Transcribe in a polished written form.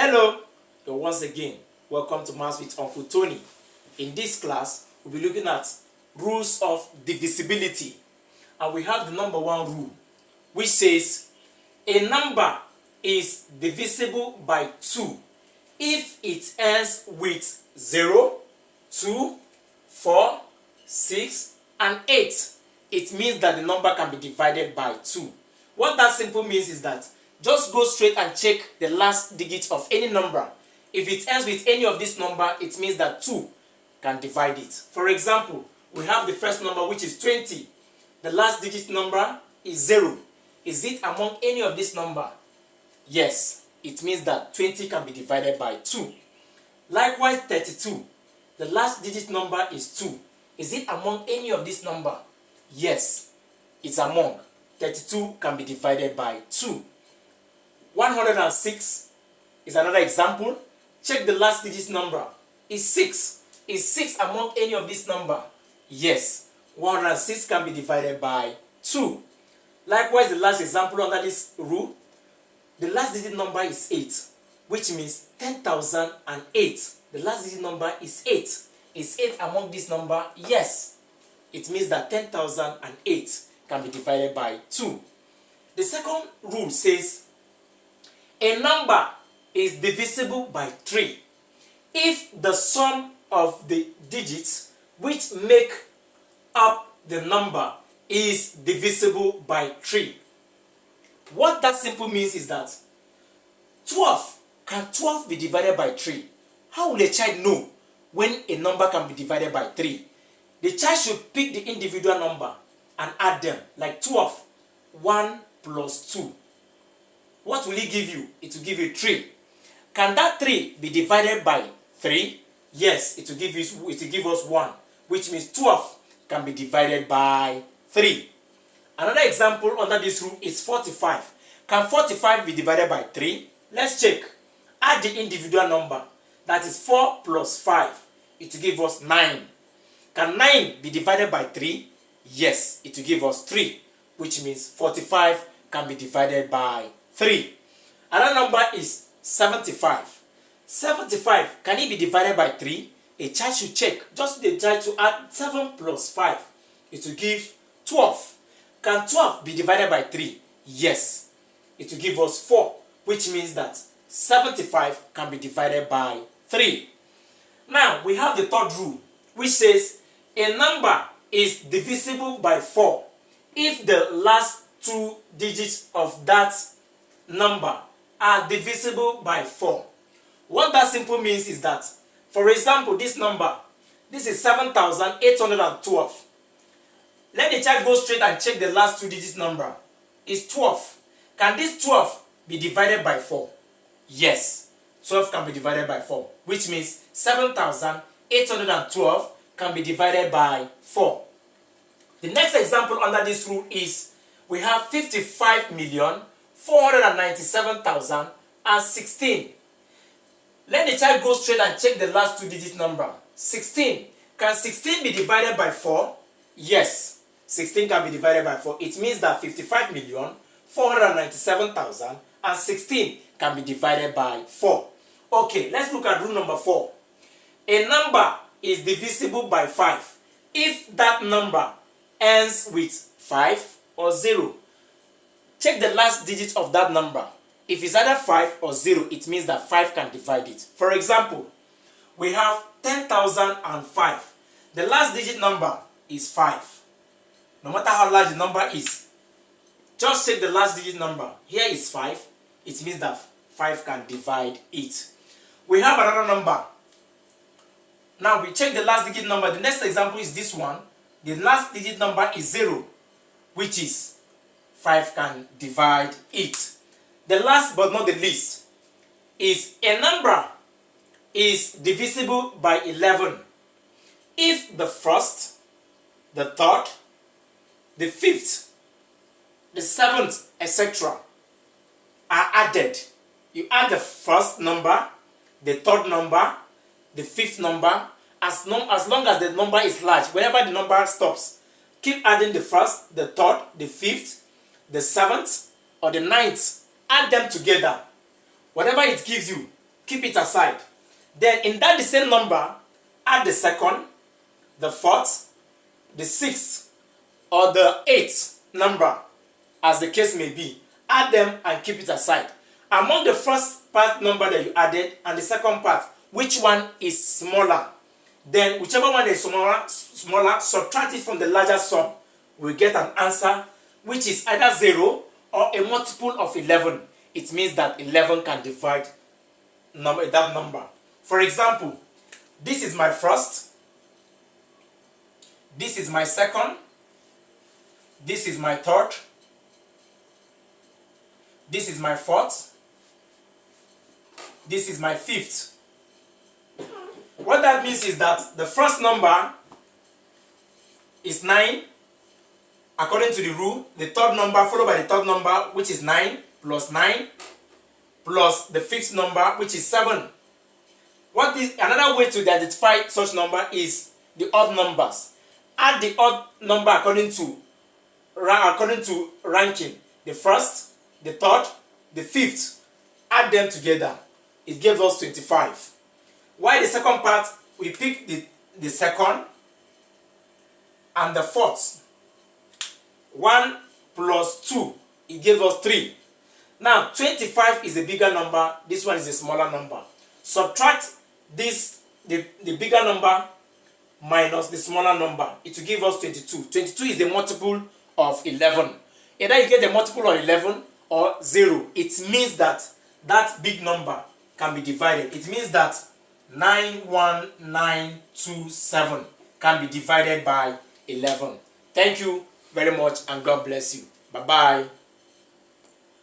Hello, once again, welcome to Maths with Uncle Tony. In this class, we'll be looking at rules of divisibility. And we have the number one rule, which says a number is divisible by 2 if it ends with 0, 2, 4, 6, and 8. It means that the number can be divided by 2. What that simple means is that just go straight and check the last digit of any number. If it ends with any of this number, it means that 2 can divide it. For example, we have the first number, which is 20. The last digit number is 0. Is it among any of this number? Yes. It means that 20 can be divided by 2. Likewise, 32. The last digit number is 2. Is it among any of this number? Yes. It's among. 32 can be divided by 2. 106 is another example. Check the last digit number. Is 6. Is 6 among any of this number? Yes. 106 can be divided by 2. Likewise, the last example under this rule, the last digit number is 8, which means 10,008. The last digit number is 8. Is 8 among this number? Yes. It means that 10,008 can be divided by 2. The second rule says a number is divisible by 3 if the sum of the digits which make up the number is divisible by 3. What that simple means is that 12, can 12 be divided by 3? How will a child know when a number can be divided by 3? The child should pick the individual number and add them, like 12, 1 plus 2. What will it give you? It will give you 3. Can that 3 be divided by 3? Yes, it will give us 1, which means 12 can be divided by 3. Another example under this rule is 45. Can 45 be divided by 3? Let's check. Add the individual number. That is 4 plus 5. It will give us 9. Can 9 be divided by 3? Yes, it will give us 3, which means 45 can be divided by 3. Another number is 75. 75, can it be divided by 3? A child should check. Just the child to add 7 plus 5. It will give 12. Can 12 be divided by 3? Yes. It will give us 4, which means that 75 can be divided by 3. Now, we have the third rule, which says a number is divisible by 4 if the last 2 digits of that number are divisible by 4. What that simple means is that, for example, this number, this is 7,812. Let the child go straight and check the last 2 digits number. It's 12. Can this 12 be divided by 4? Yes. 12 can be divided by 4, which means 7,812 can be divided by 4. The next example under this rule is we have 55,497,016. Let the child go straight and check the last 2 digit number. 16. Can 16 be divided by 4? Yes. 16 can be divided by 4. It means that 55,497,016 can be divided by 4. Okay, let's look at rule number 4. A number is divisible by 5 if that number ends with 5 or 0. Check the last digit of that number. If it's either 5 or 0, it means that 5 can divide it. For example, we have 10,005. The last digit number is 5. No matter how large the number is, just check the last digit number. Here is 5. It means that 5 can divide it. We have another number. Now we check the last digit number. The next example is this one. The last digit number is 0, which is 5 can divide it. The last but not the least is a number is divisible by 11 if the first, the third, the fifth, the seventh, etc. are added. You add the first number, the third number, the fifth number, as long as the number is large. Whenever the number stops, keep adding the first, the third, the fifth, the seventh, or the ninth. Add them together. Whatever it gives you, keep it aside. Then in that the same number, add the second, the fourth, the sixth, or the eighth number, as the case may be. Add them and keep it aside. Among the first part number that you added and the second part, which one is smaller? Then whichever one is smaller, subtract it from the larger sum. We get an answer which is either 0 or a multiple of 11. It means that 11 can divide that number. For example, this is my first, this is my second, this is my third, this is my fourth, this is my fifth. What that means is that the first number is 9 according to the rule. The third number followed by the third number, which is 9 plus 9, plus the fifth number, which is 7. Another way to identify such number is the odd numbers. Add the odd number according to ranking. The first, the third, the fifth. Add them together. It gives us 25. While the second part, we pick the second and the fourth. 1 plus 2, it gives us 3. Now 25 is a bigger number, this one is a smaller number. Subtract the bigger number minus the smaller number, it will give us 22. 22 is the multiple of 11. Either you get the multiple of 11 or 0. It means that that big number can be divided. It means that 91927 can be divided by 11. Thank you very much and God bless you. Bye bye.